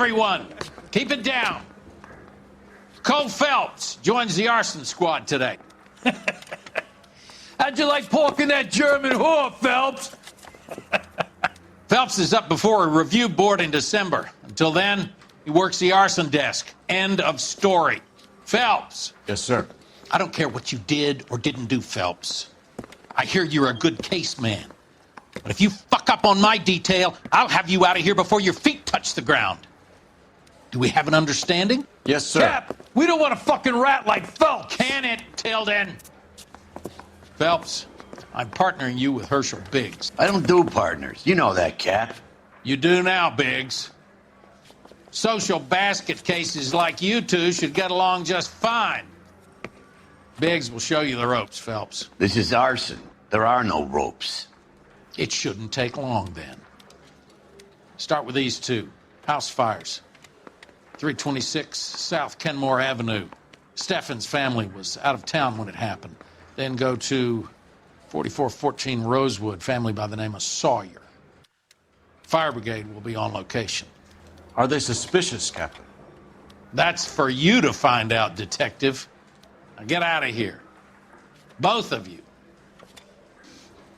everyone. Keep it down. Cole Phelps joins the arson squad today. How'd you like pork in that German whore, Phelps? Phelps is up before a review board in December. Until then, he works the arson desk. End of story. Phelps. Yes, sir. I don't care what you did or didn't do, Phelps. I hear you're a good case man. But if you fuck up on my detail, I'll have you out of here before your feet touch the ground. Do we have an understanding? Yes, sir. Cap, we don't want a fucking rat like Phelps. Can it, Tilden? Phelps, I'm partnering you with Herschel Biggs. I don't do partners. You know that, Cap. You do now, Biggs. Social basket cases like you two should get along just fine. Biggs will show you the ropes, Phelps. This is arson. There are no ropes. It shouldn't take long, then. Start with these two. House fires. 326 South Kenmore Avenue. Steffen's family was out of town when it happened. Then go to 4414 Rosewood, family by the name of Sawyer. Fire brigade will be on location. Are they suspicious, Captain? That's for you to find out, detective. Now get out of here. Both of you.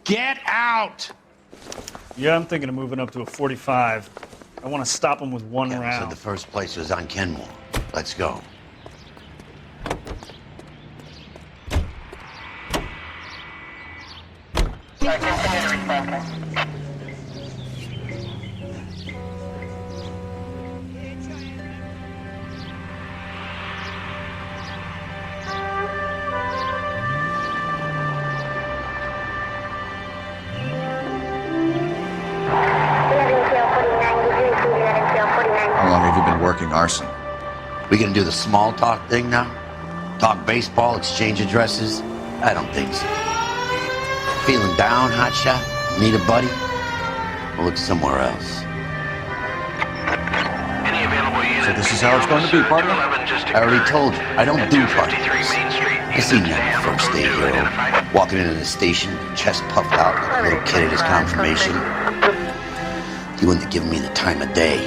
Get out! Yeah, I'm thinking of moving up to a 45. I want to stop him with one Captain round. said the first place was on Kenmore. Let's go. How long have you been working arson? We gonna do the small talk thing now? Talk baseball, exchange addresses? I don't think so. Feeling down, hotshot? Need a buddy? We'll look somewhere else. So this is how it's going to be, partner? I already told you, I don't do partners. I seen you on the first day hero, walking into the station, chest puffed out like a little kid at his confirmation. You wouldn't have given me the time of day.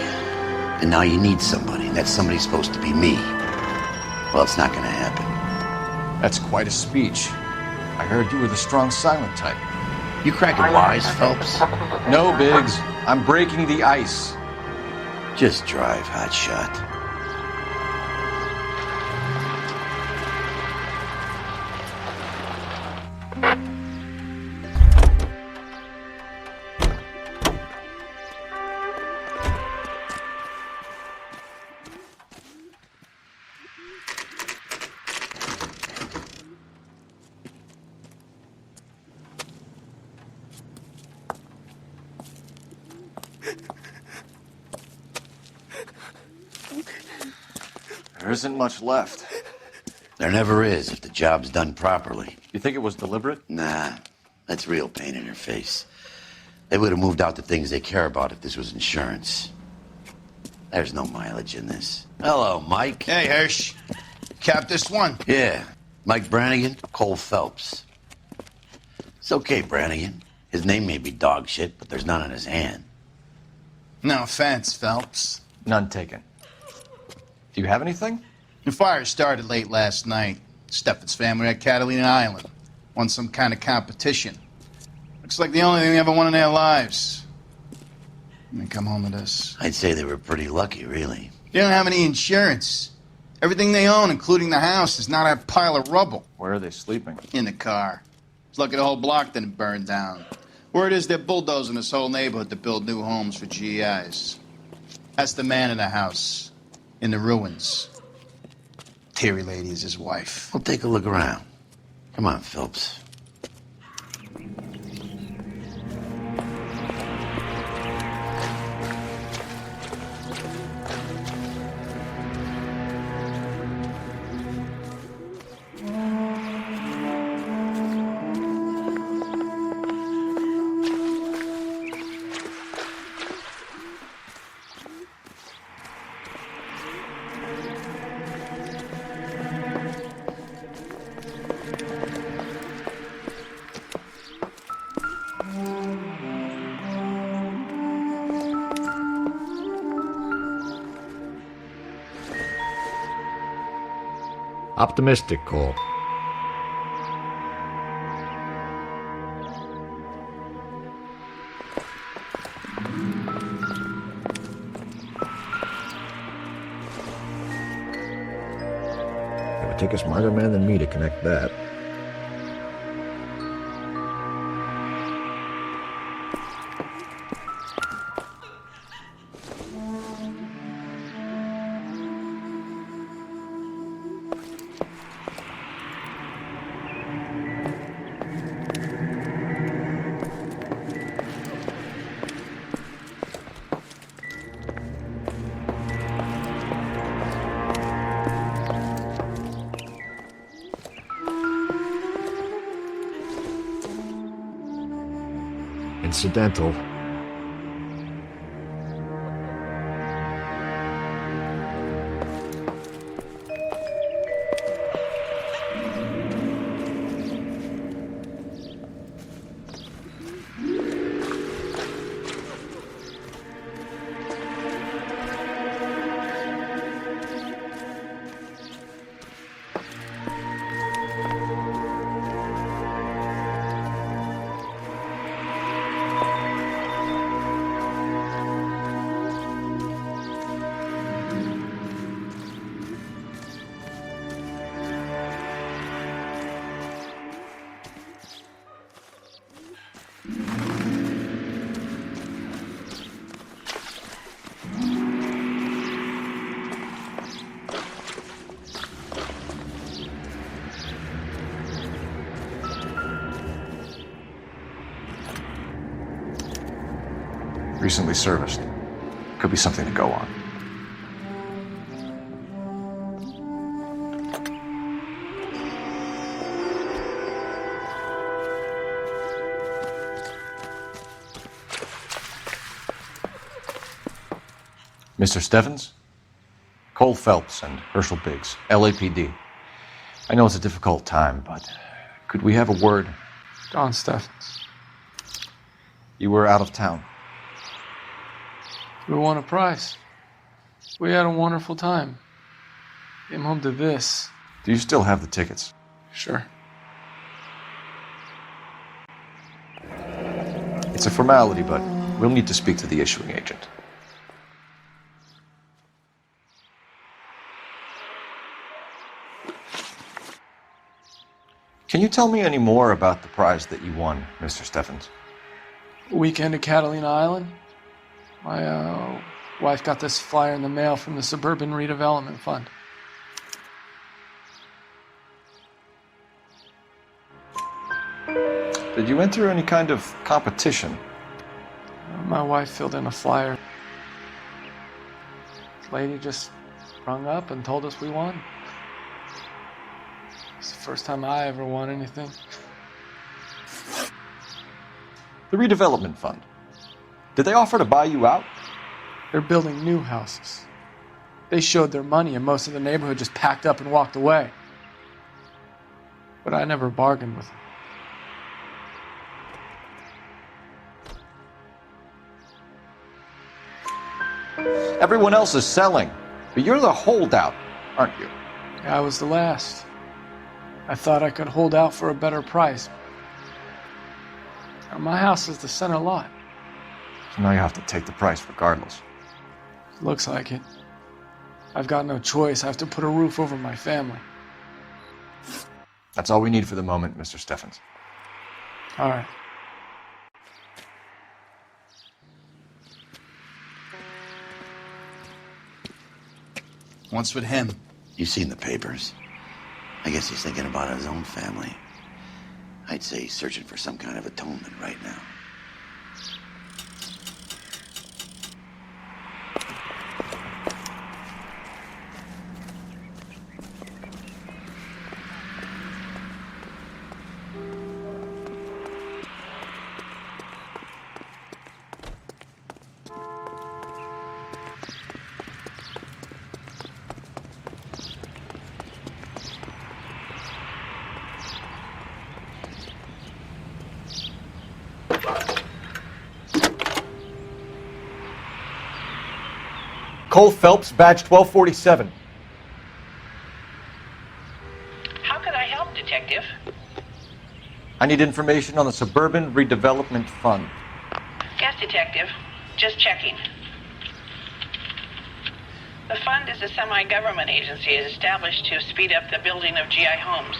And now you need somebody, and that somebody's supposed to be me. Well, it's not gonna happen. That's quite a speech. I heard you were the strong silent type. You cracking wise, Phelps? No, Biggs. I'm breaking the ice. Just drive, hotshot. There isn't much left. There never is if the job's done properly. You think it was deliberate? Nah, that's real pain in her face. They would have moved out the things they care about if this was insurance. There's no mileage in this. Hello, Mike. Hey, Hirsch. Cap this one. Yeah, Mike Brannigan, Cole Phelps. It's okay, Brannigan. His name may be dog shit, but there's none on his hand. No offense, Phelps. None taken. Do you have anything? The fire started late last night. Steffen's family at Catalina Island. Won some kind of competition. Looks like the only thing they ever won in their lives. And they come home to this. I'd say they were pretty lucky, really. They don't have any insurance. Everything they own, including the house, is not a pile of rubble. Where are they sleeping? In the car. It's lucky the whole block didn't burn down. Word is they're bulldozing this whole neighborhood to build new homes for GIs. That's the man in the house. In the ruins. Terry lady is his wife. We'll take a look around. Come on, Phelps. Optimistic, Cole. It would take a smarter man than me to connect that. Incidental. Recently serviced. Could be something to go on. Mr. Steffens? Cole Phelps and Herschel Biggs, LAPD. I know it's a difficult time, but could we have a word? John Steffens. You were out of town. We won a prize. We had a wonderful time. Came home to this. Do you still have the tickets? Sure. It's a formality, but we'll need to speak to the issuing agent. Can you tell me any more about the prize that you won, Mr. Steffens? Weekend at Catalina Island. My wife got this flyer in the mail from the Suburban Redevelopment Fund. Did you enter any kind of competition? My wife filled in a flyer. This lady just rung up and told us we won. It's the first time I ever won anything. The Redevelopment Fund. Did they offer to buy you out? They're building new houses. They showed their money and most of the neighborhood just packed up and walked away. But I never bargained with them. Everyone else is selling, but you're the holdout, aren't you? I was the last. I thought I could hold out for a better price. Now, my house is the center lot. So now you have to take the price regardless. Looks like it. I've got no choice. I have to put a roof over my family. That's all we need for the moment, Mr. Steffens. All right. What's with him? You've seen the papers. I guess he's thinking about his own family. I'd say he's searching for some kind of atonement right now. Cole Phelps, badge 1247. help, Detective? I need information on the Suburban Redevelopment Fund. Yes, Detective. Just checking. The fund is a semi-government agency established to speed up the building of GI homes.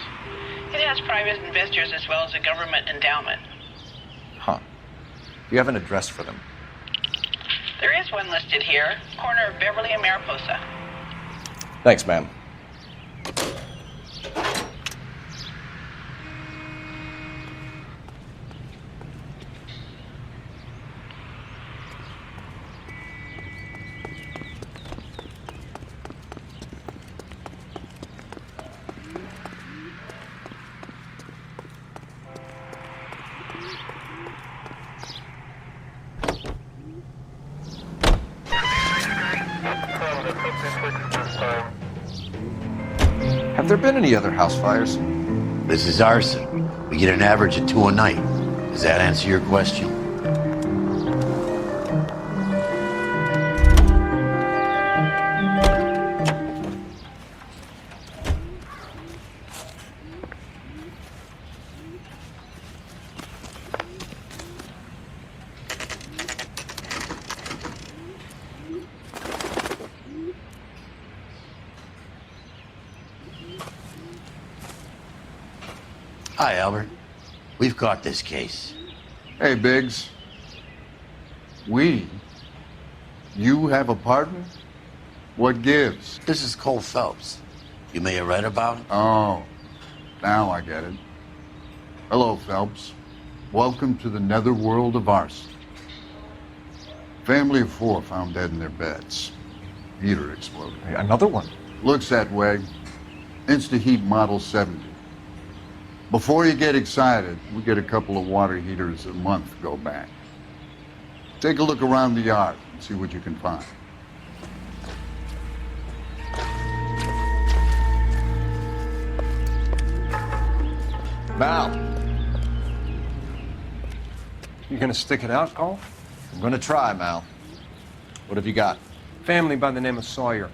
It has private investors as well as a government endowment. Huh. Do you have an address for them? There is one listed here, corner of Beverly and Mariposa. Thanks, ma'am. Have there been any other house fires? This is arson. We get an average of 2 a night. Does that answer your question? Hi, Albert. We've caught this case. Hey, Biggs. You have a partner? What gives? This is Cole Phelps. You may have read about him. Oh, now I get it. Hello, Phelps. Welcome to the netherworld of arson. Family of 4 found dead in their beds. Heater exploded. Hey, another one. Looks that way. Insta-heat Model 70. Before you get excited, we get a couple of water heaters a month go back. Take a look around the yard and see what you can find. Mal, You gonna stick it out, Cole? I'm gonna try, Mal. What have you got? Family by the name of Sawyer.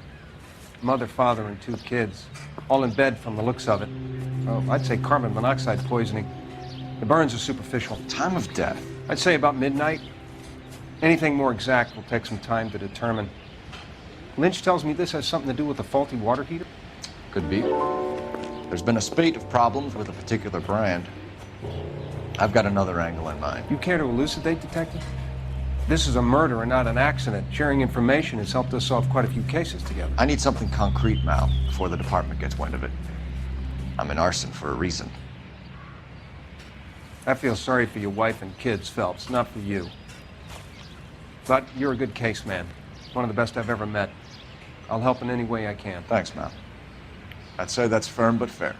Mother, father, and 2 kids. All in bed from the looks of it. Oh, I'd say carbon monoxide poisoning. The burns are superficial. Time of death. I'd say about midnight. Anything more exact will take some time to determine. Lynch tells me this has something to do with the faulty water heater. Could be. There's been a spate of problems with a particular brand. I've got another angle in mind. You care to elucidate, Detective? This is a murder and not an accident. Sharing information has helped us solve quite a few cases together. I need something concrete, Mal, before the department gets wind of it. I'm in arson for a reason. I feel sorry for your wife and kids, Phelps, not for you. But you're a good case man. One of the best I've ever met. I'll help in any way I can. Thanks, Mal. I'd say that's firm but fair.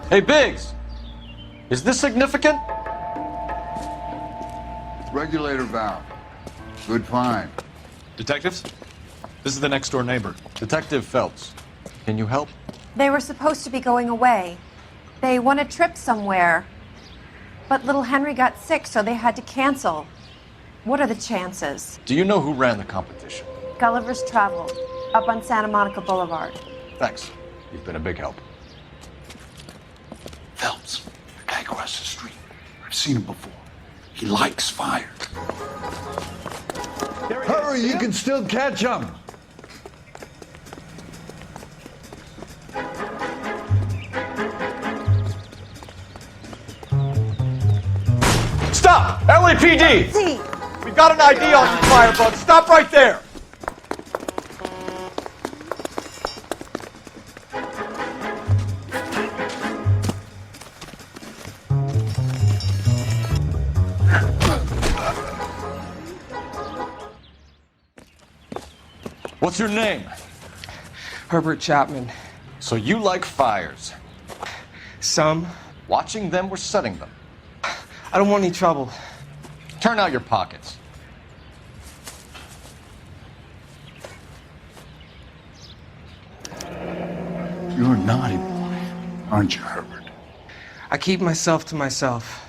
Hey, Biggs! Is this significant? Regulator valve. Good find. Detectives? This is the next door neighbor. Detective Phelps. Can you help? They were supposed to be going away. They want a trip somewhere. But little Henry got sick, so they had to cancel. What are the chances? Do you know who ran the competition? Gulliver's Travel, up on Santa Monica Boulevard. Thanks. You've been a big help. Phelps, the guy across the street. I've seen him before. He likes fire. Hurry, you can still catch him. Stop! LAPD! See. We've got an ID on you, Firebug. Stop right there! What's your name? Herbert Chapman. So you like fires. Some. Watching them or setting them? I don't want any trouble. Turn out your pockets. You're a naughty boy, aren't you, Herbert? I keep myself to myself.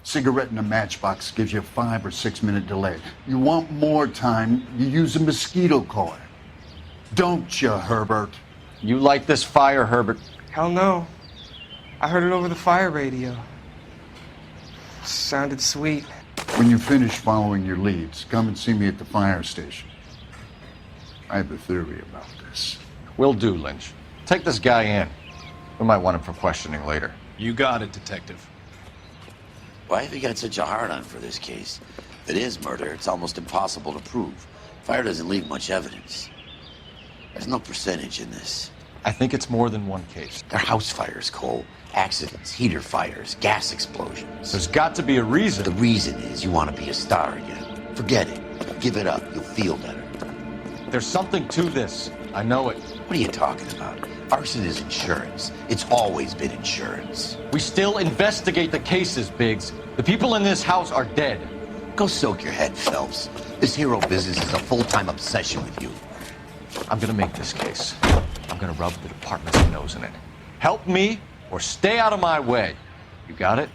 Cigarette in a matchbox gives you a 5 or 6 minute delay. You want more time, you use a mosquito coil. Don't you, Herbert? You like this fire, Herbert? Hell no. I heard it over the fire radio. Sounded sweet. When you finish following your leads, come and see me at the fire station. I have a theory about this. Will do, Lynch. Take this guy in. We might want him for questioning later. You got it, Detective. Why have you got such a hard-on for this case? If it is murder, it's almost impossible to prove. Fire doesn't leave much evidence. There's no percentage in this. I think it's more than one case. They're house fires, Cole. Accidents, heater fires, gas explosions. There's got to be a reason. The reason is you want to be a star again. Forget it. Give it up. You'll feel better. There's something to this. I know it. What are you talking about? Arson is insurance. It's always been insurance. We still investigate the cases, Biggs. The people in this house are dead. Go soak your head, Phelps. This hero business is a full-time obsession with you. I'm gonna make this case. I'm gonna rub the department's nose in it. Help me or stay out of my way. You got it?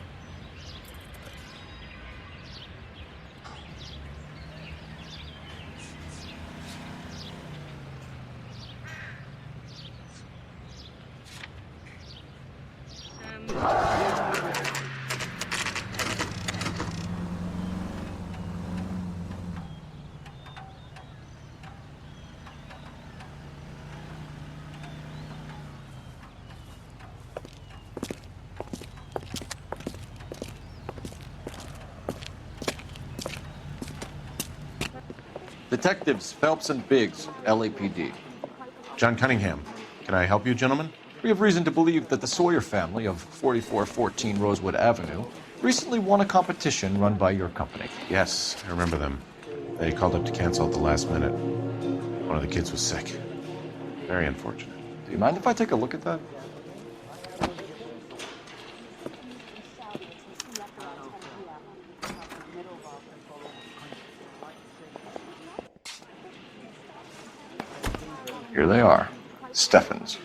Detectives Phelps and Biggs, LAPD. John Cunningham. Can I help you, gentlemen? We have reason to believe that the Sawyer family of 4414 Rosewood Avenue recently won a competition run by your company. Yes, I remember them. They called up to cancel at the last minute. One of the kids was sick. Very unfortunate. Do you mind if I take a look at that? Here they are. Steffens.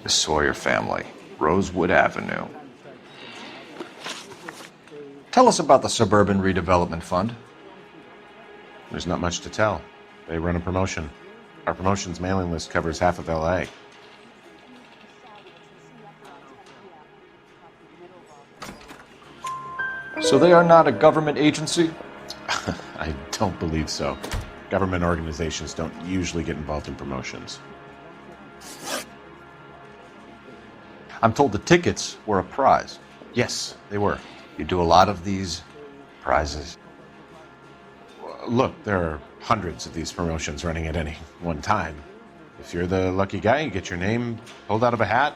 The Sawyer family, Rosewood Avenue. Tell us about the Suburban Redevelopment Fund. There's not much to tell. They run a promotion. Our promotions mailing list covers half of LA. So they are not a government agency? I don't believe so. Government organizations don't usually get involved in promotions. I'm told the tickets were a prize. Yes, they were. You do a lot of these prizes. Look, there are hundreds of these promotions running at any one time. If you're the lucky guy, you get your name pulled out of a hat.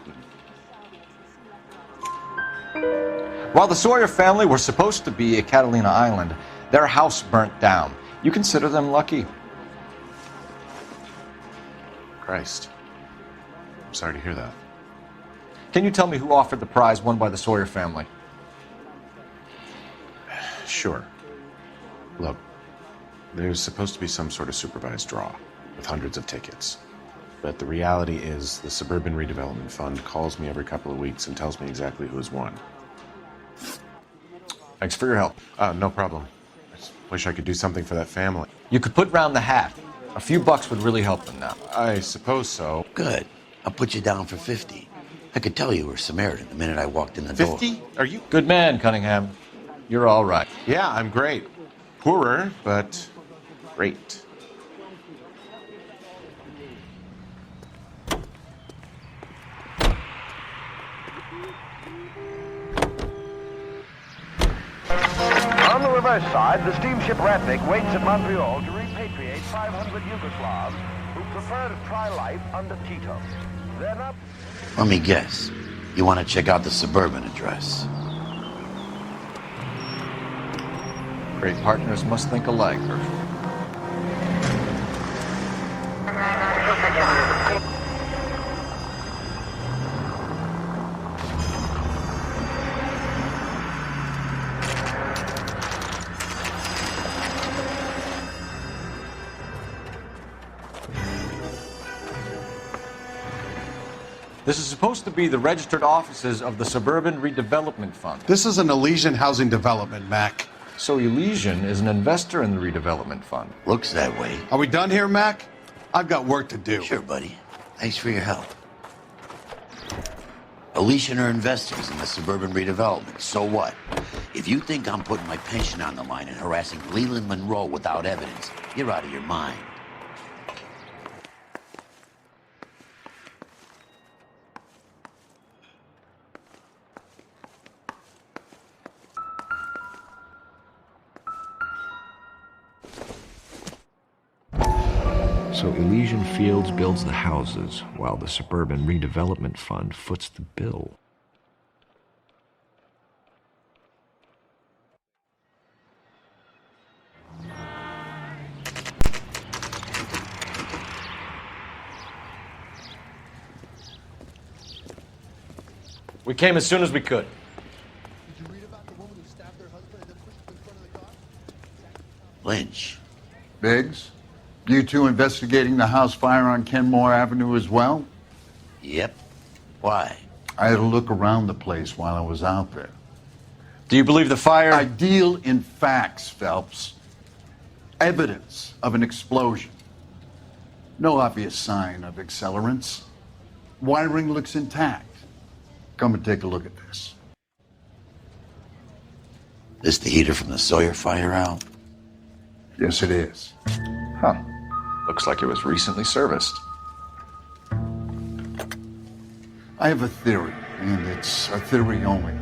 While the Sawyer family were supposed to be at Catalina Island, their house burnt down. You consider them lucky? Christ. I'm sorry to hear that. Can you tell me who offered the prize won by the Sawyer family? Sure. Look, there's supposed to be some sort of supervised draw. with hundreds of tickets. But the reality is the Suburban Redevelopment Fund calls me every couple of weeks and tells me exactly who's won. Thanks for your help. No problem. I just wish I could do something for that family. You could put round the hat. A few bucks would really help them now. I suppose so. Good. I'll put you down for 50. I could tell you were Samaritan the minute I walked in the door. 50? Are you? Good man, Cunningham. You're all right. Yeah, I'm great. Poorer, but great. On the reverse side, the steamship Rampant waits at Montreal to repatriate 500 Yugoslavs who prefer to try life under Tito. They're not... Let me guess. You want to check out the Suburban address? Great partners must think alike, Herschel. This is supposed to be the registered offices of the Suburban Redevelopment Fund. This is an Elysian housing development, Mac. So Elysian is an investor in the redevelopment fund. Looks that way. Are we done here, Mac? I've got work to do. Sure, buddy. Thanks for your help. Elysian are investors in the Suburban Redevelopment. So what? If you think I'm putting my pension on the line and harassing Leland Monroe without evidence, you're out of your mind. So Elysian Fields builds the houses, while the Suburban Redevelopment Fund foots the bill. We came as soon as we could. Lynch. Biggs? You two investigating the house fire on Kenmore Avenue as well? Yep. Why? I had a look around the place while I was out there. Do you believe the fire? I deal in facts, Phelps. Evidence of an explosion. No obvious sign of accelerants. Wiring looks intact. Come and take a look at this. This the heater from the Sawyer fire, Al? Yes, it is. Huh. Looks like it was recently serviced. I have a theory, and it's a theory only.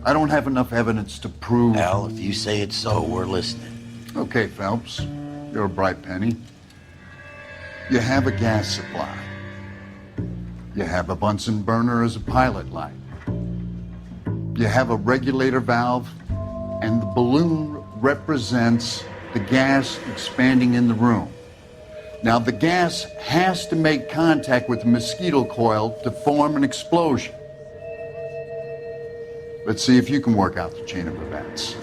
I don't have enough evidence to prove... Al, if you say it's so, we're listening. Okay, Phelps. You're a bright penny. You have a gas supply. You have a Bunsen burner as a pilot light. You have a regulator valve, and the balloon represents the gas expanding in the room. Now, the gas has to make contact with the mosquito coil to form an explosion. Let's see if you can work out the chain of events.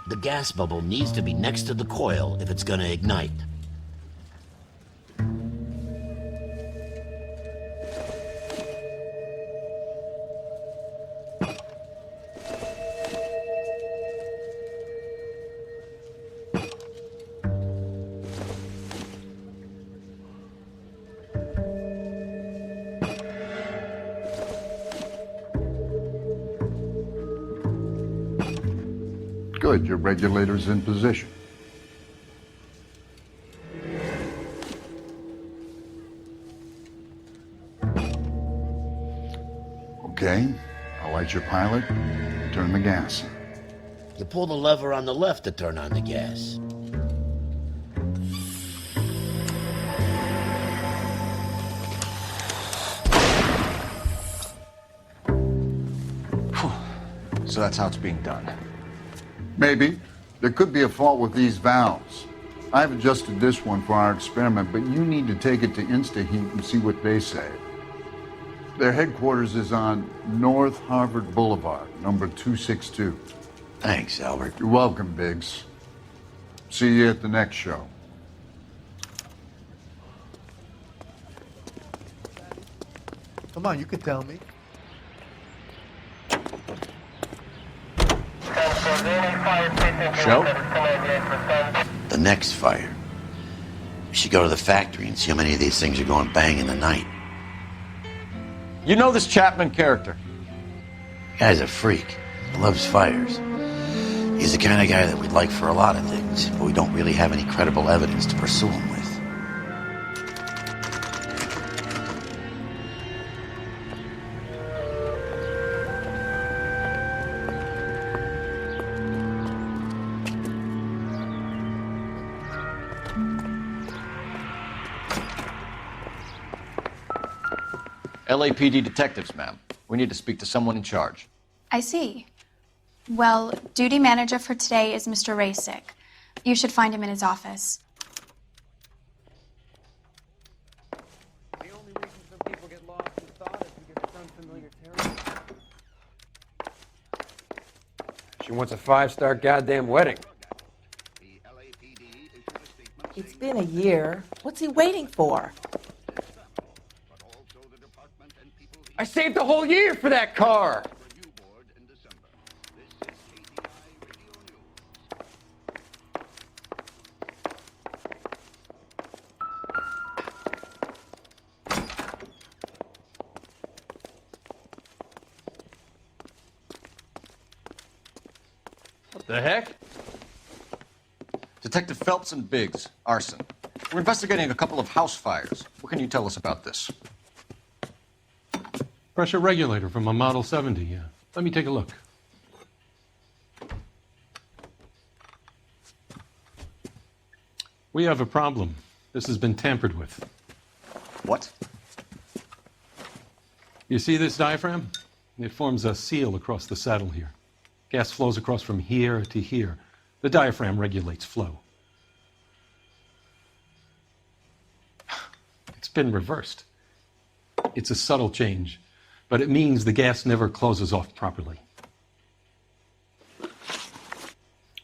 The gas bubble needs to be next to the coil if it's gonna ignite. Good, your regulator's in position. Okay, I'll light your pilot, turn the gas. You pull the lever on the left to turn on the gas. So that's how it's being done. Maybe. There could be a fault with these valves. I've adjusted this one for our experiment, but you need to take it to InstaHeat and see what they say. Their headquarters is on North Harvard Boulevard, number 262. Thanks, Albert. You're welcome, Biggs. See you at the next show. Come on, you can tell me. Show? The next fire. We should go to the factory and see how many of these things are going bang in the night. You know this Chapman character? Guy's a freak. Loves fires. He's the kind of guy that we'd like for a lot of things, but we don't really have any credible evidence to pursue him with. LAPD detectives, ma'am. We need to speak to someone in charge. I see. Well, duty manager for today is Mr. Rasick. You should find him in his office. The only reason some people get lost in thought is because it's unfamiliar territory. She wants a 5-star goddamn wedding. It's been a year. What's he waiting for? I saved a whole year for that car! What the heck? Detective Phelps and Biggs, arson. We're investigating a couple of house fires. What can you tell us about this? Pressure regulator from a Model 70, yeah. Let me take a look. We have a problem. This has been tampered with. What? You see this diaphragm? It forms a seal across the saddle here. Gas flows across from here to here. The diaphragm regulates flow. It's been reversed. It's a subtle change, but it means the gas never closes off properly.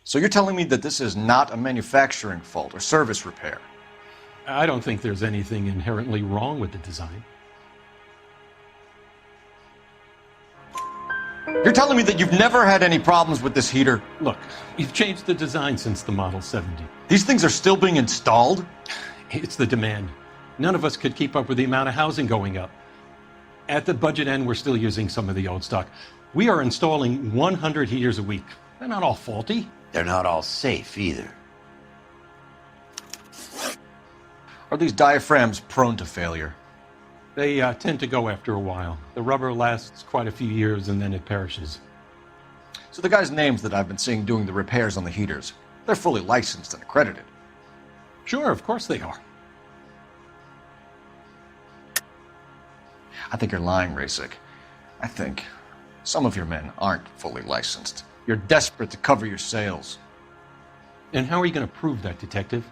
So you're telling me that this is not a manufacturing fault or service repair? I don't think there's anything inherently wrong with the design. You're telling me that you've never had any problems with this heater? Look, we've changed the design since the Model 70. These things are still being installed? It's the demand. None of us could keep up with the amount of housing going up. At the budget end, we're still using some of the old stock. We are installing 100 heaters a week. They're not all faulty. They're not all safe either. Are these diaphragms prone to failure? They tend to go after a while. The rubber lasts quite a few years and then it perishes. So the guys' names that I've been seeing doing the repairs on the heaters, they're fully licensed and accredited. Sure, of course they are. I think you're lying, Rasick. I think some of your men aren't fully licensed. You're desperate to cover your sales. And how are you going to prove that, Detective?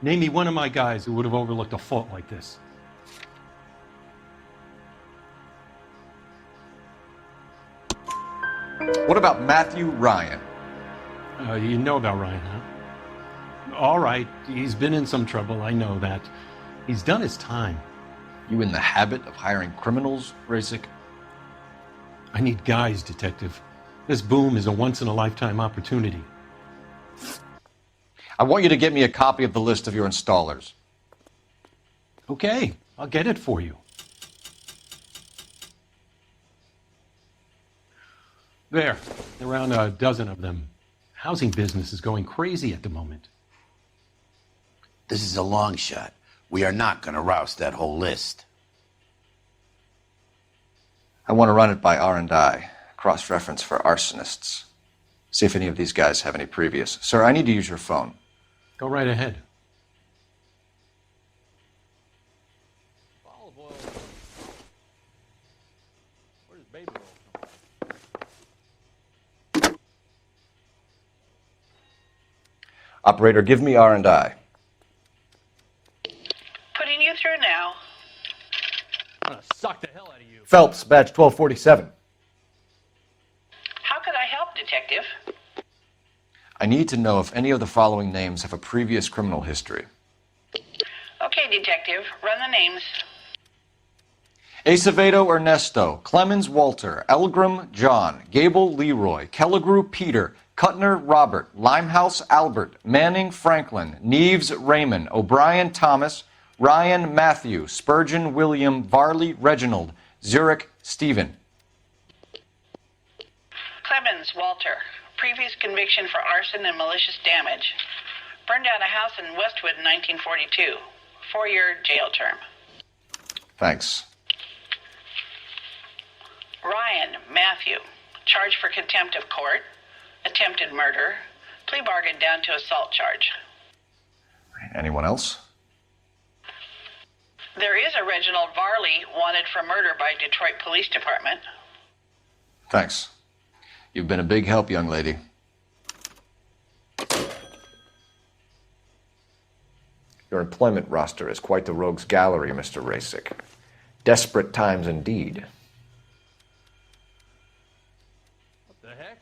Name me one of my guys who would have overlooked a fault like this. What about Matthew Ryan? You know about Ryan, huh? All right, he's been in some trouble, I know that. He's done his time. You in the habit of hiring criminals, Rasick? I need guys, Detective. This boom is a once-in-a-lifetime opportunity. I want you to get me a copy of the list of your installers. Okay, I'll get it for you. There, around a dozen of them. Housing business is going crazy at the moment. This is a long shot. We are not going to roust that whole list. I want to run it by R&I, cross-reference for arsonists. See if any of these guys have any previous. Sir, I need to use your phone. Go right ahead. Olive oil. Where does baby oil come from? Operator, give me R&I. through now. I'm gonna suck the hell out of you. Phelps, badge 1247. How could I help, Detective? I need to know if any of the following names have a previous criminal history. Okay, Detective, run the names. Acevedo Ernesto, Clemens Walter, Elgram John, Gable Leroy, Kelligrew Peter, Cutner Robert, Limehouse Albert, Manning Franklin, Neves Raymond, O'Brien Thomas, Ryan Matthew, Spurgeon William, Varley Reginald, Zurich Stephen. Clemens Walter. Previous conviction for arson and malicious damage. Burned down a house in Westwood in 1942. 4-year jail term. Thanks. Ryan Matthew. Charged for contempt of court. Attempted murder. Plea bargain down to assault charge. Anyone else? There is a Reginald Varley wanted for murder by Detroit Police Department. Thanks. You've been a big help, young lady. Your employment roster is quite the rogues gallery, Mr. Rasick. Desperate times indeed. What the heck?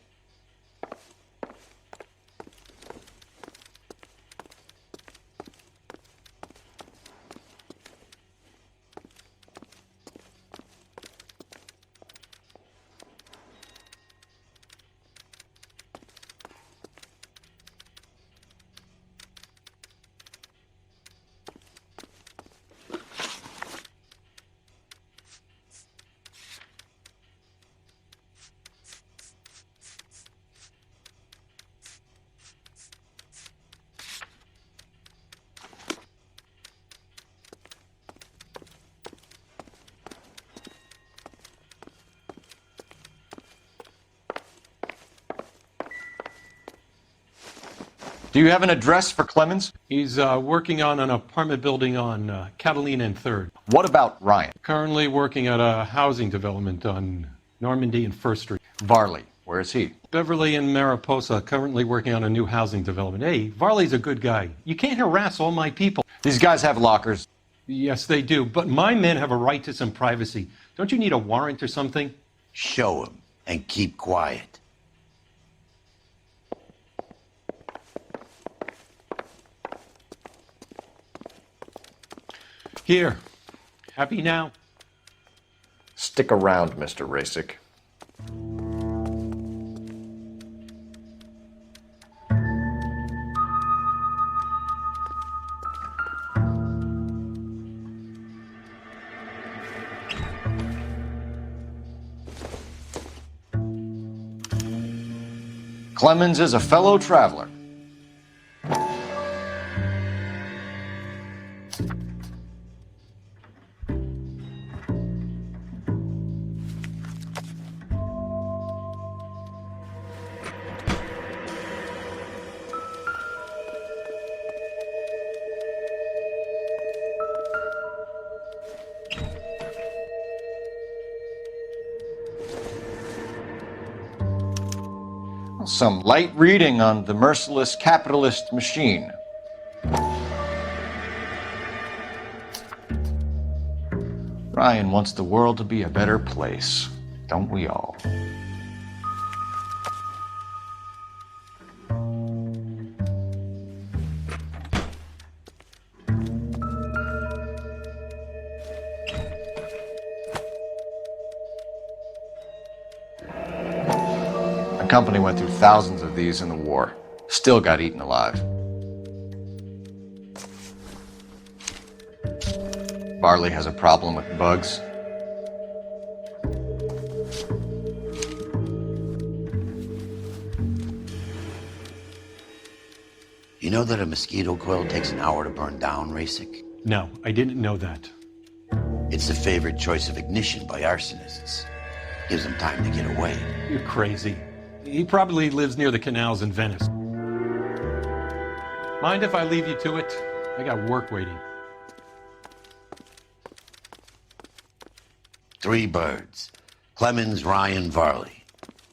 Do you have an address for Clemens? He's working on an apartment building on Catalina and 3rd. What about Ryan? Currently working at a housing development on Normandy and 1st Street. Varley, where is he? Beverly and Mariposa, currently working on a new housing development. Hey, Varley's a good guy. You can't harass all my people. These guys have lockers. Yes, they do, but my men have a right to some privacy. Don't you need a warrant or something? Show him and keep quiet. Here. Happy now? Stick around, Mr. Rasick. Clemens is a fellow traveler. Some light reading on the merciless capitalist machine. Ryan wants the world to be a better place, don't we all? The company went through thousands of these in the war. Still got eaten alive. Varley has a problem with bugs. You know that a mosquito coil takes an hour to burn down, Rasick? No, I didn't know that. It's the favorite choice of ignition by arsonists. Gives them time to get away. You're crazy. He probably lives near the canals in Venice. Mind if I leave you to it? I got work waiting. 3 birds. Clemens, Ryan, Varley.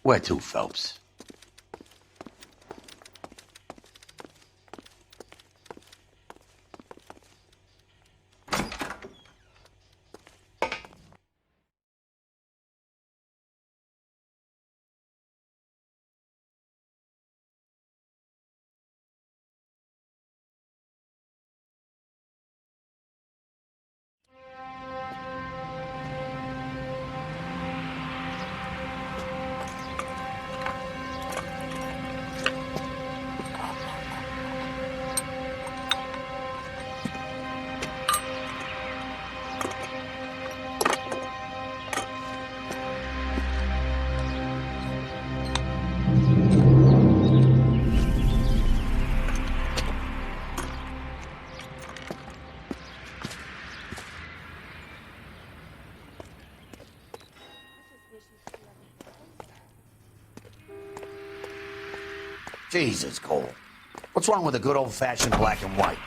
Where to, Phelps? Jesus, Cole. What's wrong with a good old-fashioned black and white?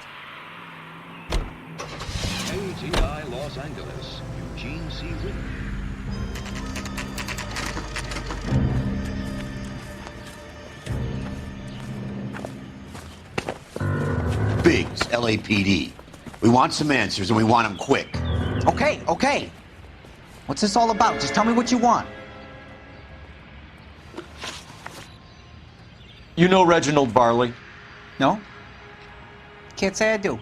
ATI Los Angeles, Eugene C. Whitney. Biggs, LAPD. We want some answers, and we want them quick. Okay. What's this all about? Just tell me what you want. You know Reginald Varley? No? Can't say I do.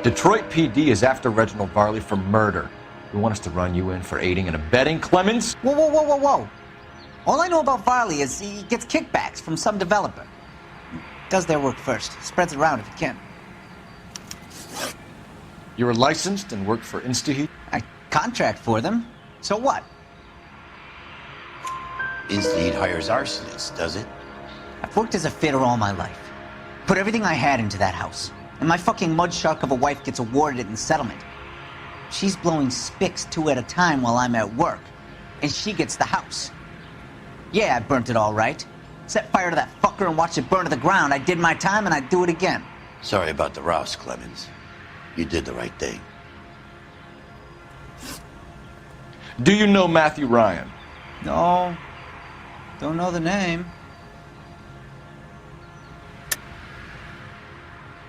Detroit PD is after Reginald Varley for murder. You want us to run you in for aiding and abetting, Clemens? Whoa. All I know about Varley is he gets kickbacks from some developer. Does their work first. Spreads it around if he can. You were licensed and worked for InstaHeat? I contract for them. So what? InstaHeat hires arsonists, does it? I've worked as a fitter all my life. Put everything I had into that house. And my fucking mud shark of a wife gets awarded it in settlement. She's blowing spics 2 at a time while I'm at work. And she gets the house. Yeah, I burnt it all right. Set fire to that fucker and watched it burn to the ground. I did my time and I'd do it again. Sorry about the rouse, Clemens. You did the right thing. Do you know Matthew Ryan? No. Don't know the name.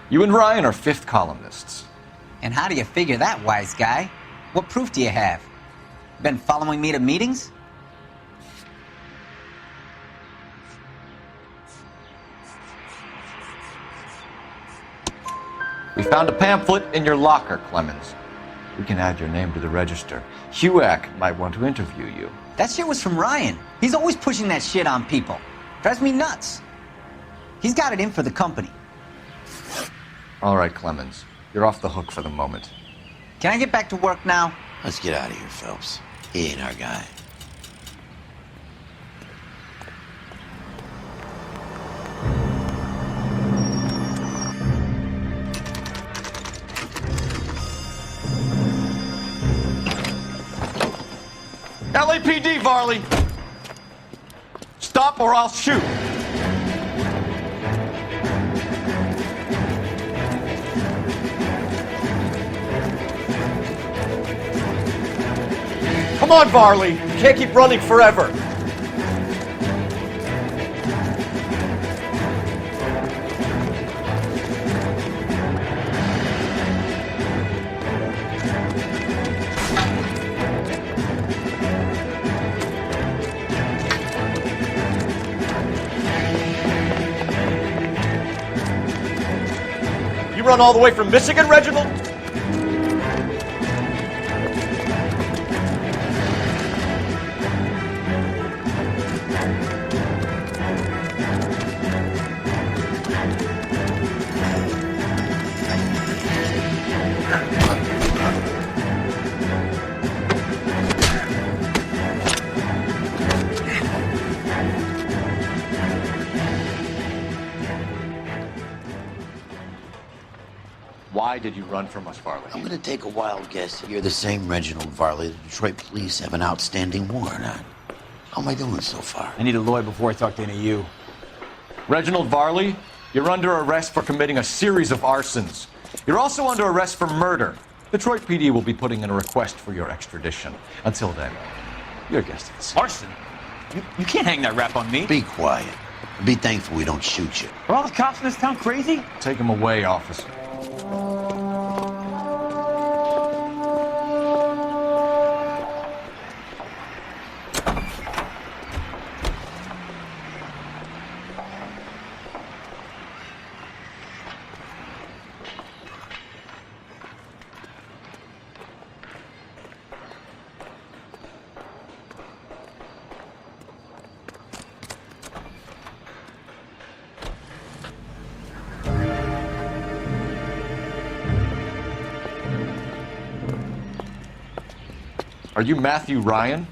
You and Ryan are fifth columnists. And how do you figure that, wise guy? What proof do you have? Been following me to meetings? We found a pamphlet in your locker, Clemens. We can add your name to the register. HUAC might want to interview you. That shit was from Ryan. He's always pushing that shit on people. Drives me nuts. He's got it in for the company. All right, Clemens. You're off the hook for the moment. Can I get back to work now? Let's get out of here, Phelps. He ain't our guy. LAPD, Varley! Stop or I'll shoot! Come on, Varley! You can't keep running forever! You run all the way from Michigan, Reginald? Why did you run from us, Varley? I'm gonna take a wild guess that you're the same Reginald Varley the Detroit police have an outstanding warrant on. How am I doing so far? I need a lawyer before I talk to any of you. Reginald Varley, you're under arrest for committing a series of arsons. You're also under arrest for murder. Detroit PD will be putting in a request for your extradition. Until then, your guest is. Arson? You can't hang that rap on me. Be quiet. Be thankful we don't shoot you. Are all the cops in this town crazy? Take him away, officer. Are you Matthew Ryan?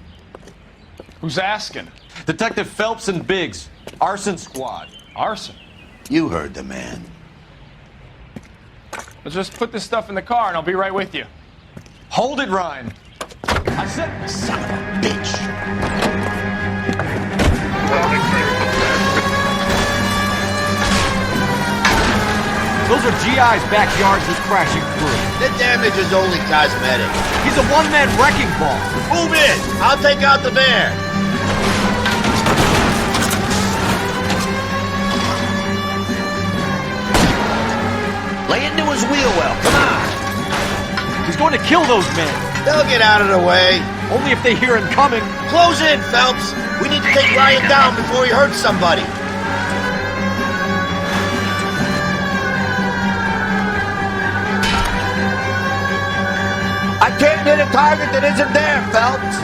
Who's asking? Detective Phelps and Biggs, Arson Squad. Arson? You heard the man. Let's just put this stuff in the car and I'll be right with you. Hold it, Ryan. I said, son of a bitch. Those are GI's backyards he's crashing through. The damage is only cosmetic. He's a one-man wrecking ball. Move in. I'll take out the bear. Lay into his wheel well. Come on. He's going to kill those men. They'll get out of the way. Only if they hear him coming. Close in, Phelps. We need to take Ryan down before he hurts somebody. I can't hit a target that isn't there, Phelps.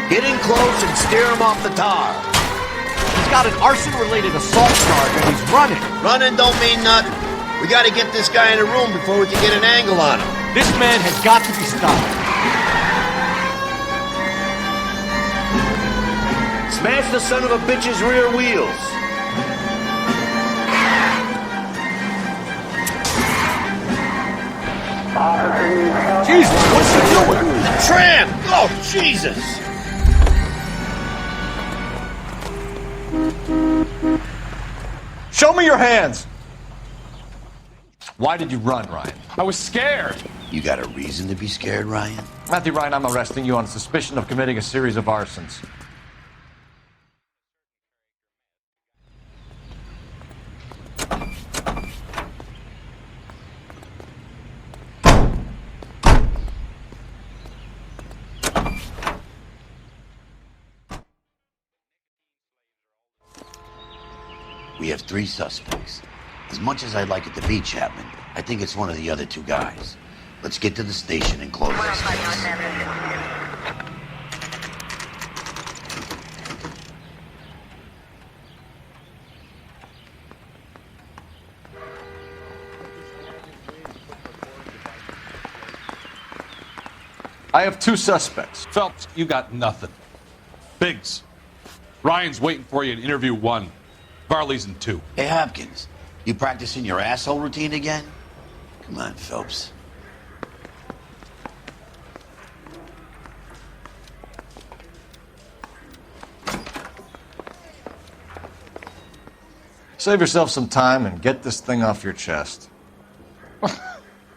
Get in close and steer him off the tar. He's got an arson-related assault charge and he's running. Running don't mean nothing. We gotta get this guy in a room before we can get an angle on him. This man has got to be stopped. Smash the son of a bitch's rear wheels. Jesus, what's he doing? The tram! Oh, Jesus! Show me your hands. Why did you run, Ryan? I was scared. You got a reason to be scared, Ryan? Matthew Ryan, I'm arresting you on suspicion of committing a series of arsons. We have 3 suspects. As much as I'd like it to be Chapman, I think it's one of the other 2 guys. Let's get to the station and close this case. I have 2 suspects. Phelps, you got nothing. Biggs, Ryan's waiting for you in interview 1. Varley's in 2. Hey, Hopkins, you practicing your asshole routine again? Come on, Phelps. Save yourself some time and get this thing off your chest.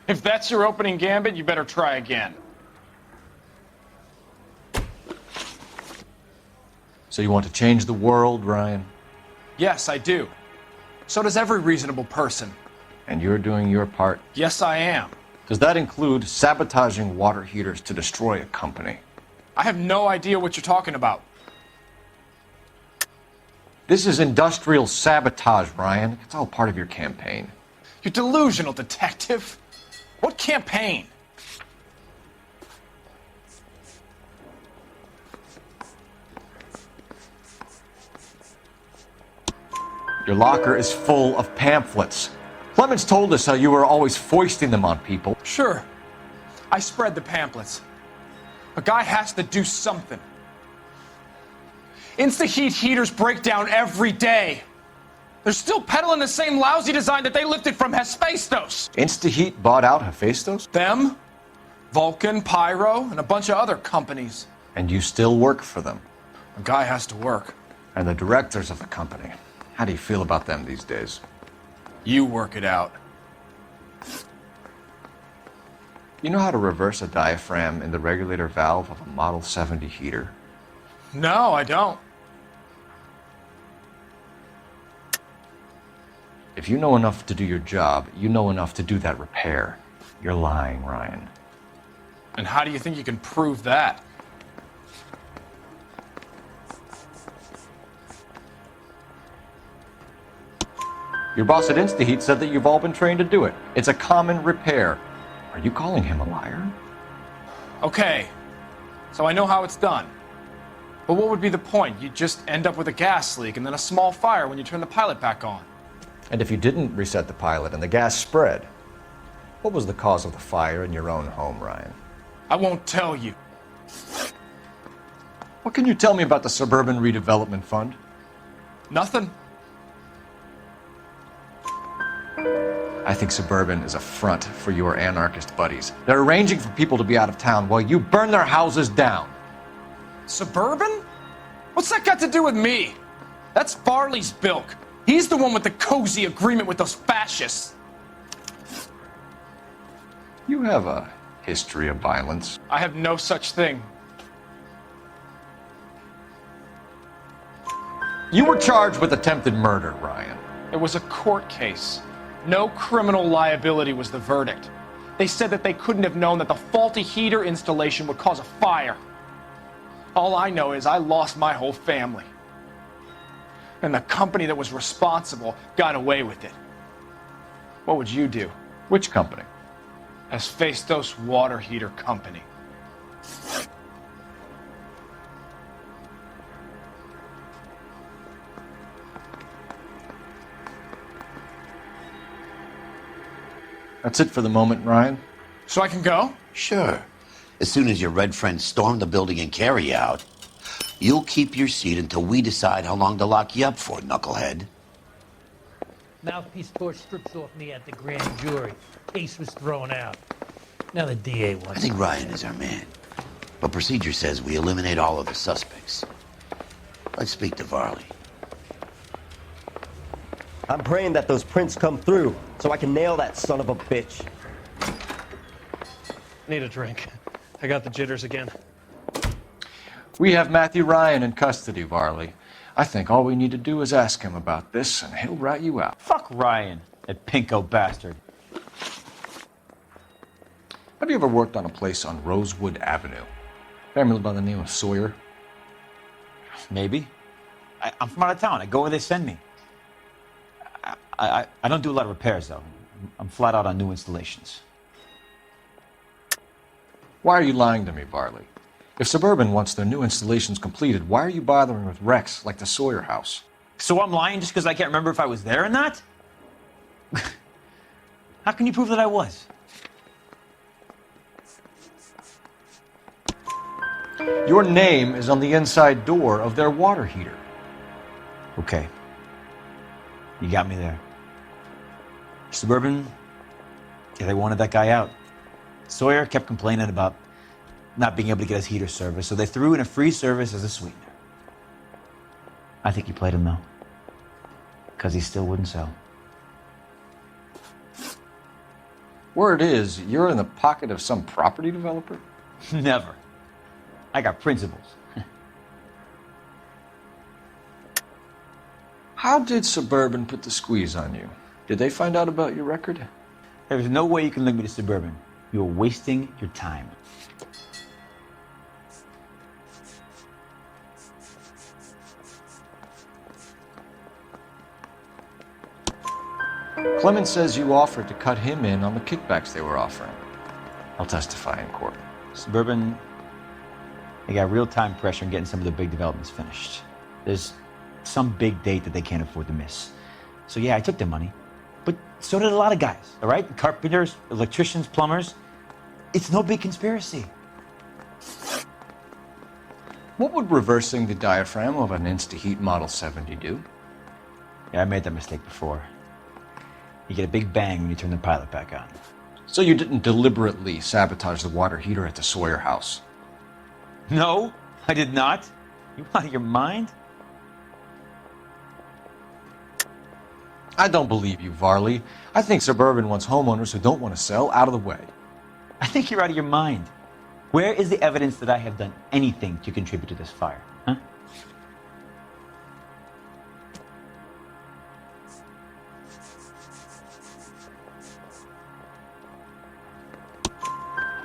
If that's your opening gambit, you better try again. So you want to change the world, Ryan? Yes, I do. So does every reasonable person. And you're doing your part? Yes, I am. Does that include sabotaging water heaters to destroy a company? I have no idea what you're talking about. This is industrial sabotage, Ryan. It's all part of your campaign. You're delusional, detective. What campaign? Your locker is full of pamphlets. Clemens told us how you were always foisting them on people. Sure. I spread the pamphlets. A guy has to do something. Insta-heat heaters break down every day. They're still peddling the same lousy design that they lifted from Hephaestus. Insta-heat bought out Hephaestus? Them, Vulcan, Pyro, and a bunch of other companies. And you still work for them? A guy has to work. And the directors of the company. How do you feel about them these days? You work it out. You know how to reverse a diaphragm in the regulator valve of a Model 70 heater? No, I don't. If you know enough to do your job, you know enough to do that repair. You're lying, Ryan. And how do you think you can prove that? Your boss at InstaHeat said that you've all been trained to do it. It's a common repair. Are you calling him a liar? Okay, so I know how it's done. But what would be the point? You'd just end up with a gas leak and then a small fire when you turn the pilot back on. And if you didn't reset the pilot and the gas spread, what was the cause of the fire in your own home, Ryan? I won't tell you. What can you tell me about the Suburban Redevelopment Fund? Nothing. I think Suburban is a front for your anarchist buddies. They're arranging for people to be out of town while you burn their houses down. Suburban? What's that got to do with me? That's Farley's bilk. He's the one with the cozy agreement with those fascists. You have a history of violence. I have no such thing. You were charged with attempted murder, Ryan. It was a court case. No criminal liability was the verdict. They said that they couldn't have known that the faulty heater installation would cause a fire. All I know is I lost my whole family. And the company that was responsible got away with it. What would you do? Which company? Asbestos Water Heater Company. That's it for the moment, Ryan. So I can go? Sure. As soon as your red friends storm the building and carry out, you'll keep your seat until we decide how long to lock you up for, knucklehead. Mouthpiece tore strips off me at the grand jury. Case was thrown out. Now the DA wants. I think Ryan is our man. But procedure says we eliminate all of the suspects. Let's speak to Varley. I'm praying that those prints come through so I can nail that son of a bitch. Need a drink. I got the jitters again. We have Matthew Ryan in custody, Varley. I think all we need to do is ask him about this, and he'll rat you out. Fuck Ryan, that pinko bastard. Have you ever worked on a place on Rosewood Avenue? Family by the name of Sawyer? Maybe. I'm from out of town. I go where they send me. I don't do a lot of repairs, though. I'm flat out on new installations. Why are you lying to me, Varley? If Suburban wants their new installations completed, why are you bothering with wrecks like the Sawyer house? So I'm lying just because I can't remember if I was there or not? How can you prove that I was? Your name is on the inside door of their water heater. Okay. You got me there. Suburban, yeah, they wanted that guy out. Sawyer kept complaining about not being able to get his heater service, so they threw in a free service as a sweetener. I think he played him, though, because he still wouldn't sell. Word is, you're in the pocket of some property developer? Never. I got principles. How did Suburban put the squeeze on you? Did they find out about your record? There's no way you can link me to Suburban. You're wasting your time. Clemens says you offered to cut him in on the kickbacks they were offering. I'll testify in court. Suburban, they got real time pressure on getting some of the big developments finished. There's some big date that they can't afford to miss. So yeah, I took their money. But so did a lot of guys, all right? Carpenters, electricians, plumbers. It's no big conspiracy. What would reversing the diaphragm of an Insta-Heat Model 70 do? Yeah, I made that mistake before. You get a big bang when you turn the pilot back on. So you didn't deliberately sabotage the water heater at the Sawyer house? No, I did not. You out of your mind? I don't believe you, Varley. I think Suburban wants homeowners who don't want to sell out of the way. I think you're out of your mind. Where is the evidence that I have done anything to contribute to this fire? Huh?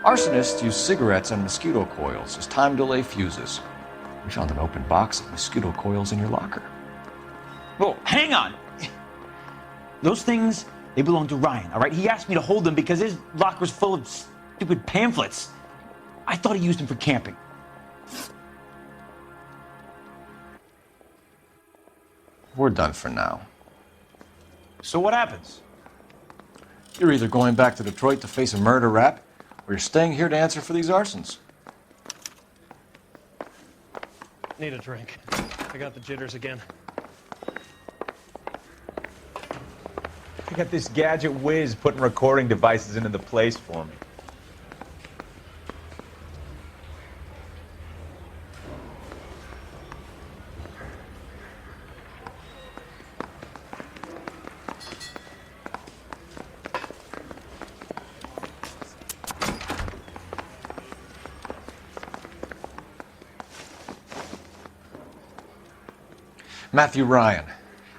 Arsonists use cigarettes and mosquito coils as time delay fuses. We found an open box of mosquito coils in your locker. Whoa, hang on! Those things, they belong to Ryan, all right? He asked me to hold them because his locker's full of stupid pamphlets. I thought he used them for camping. We're done for now. So what happens? You're either going back to Detroit to face a murder rap, or you're staying here to answer for these arsons. Need a drink. I got the jitters again. I got this gadget whiz putting recording devices into the place for me. Matthew Ryan,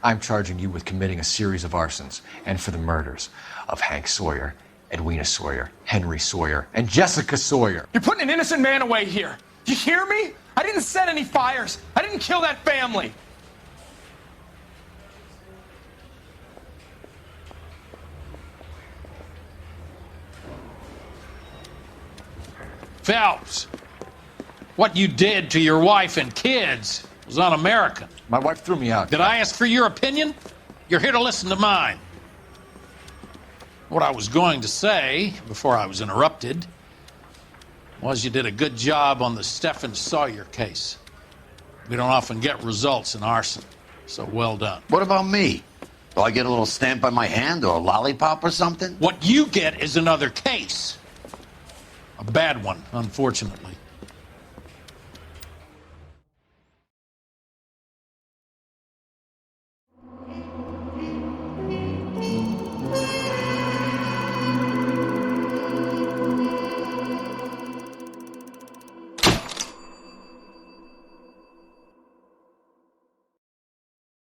I'm charging you with committing a series of arsons and for the murders of Hank Sawyer, Edwina Sawyer, Henry Sawyer, and Jessica Sawyer. You're putting an innocent man away here. You hear me? I didn't set any fires. I didn't kill that family. Phelps, what you did to your wife and kids was un-American. My wife threw me out. Did I ask for your opinion? You're here to listen to mine. What I was going to say, before I was interrupted, was you did a good job on the Stephen Sawyer case. We don't often get results in arson, so well done. What about me? Do I get a little stamp on my hand or a lollipop or something? What you get is another case. A bad one, unfortunately.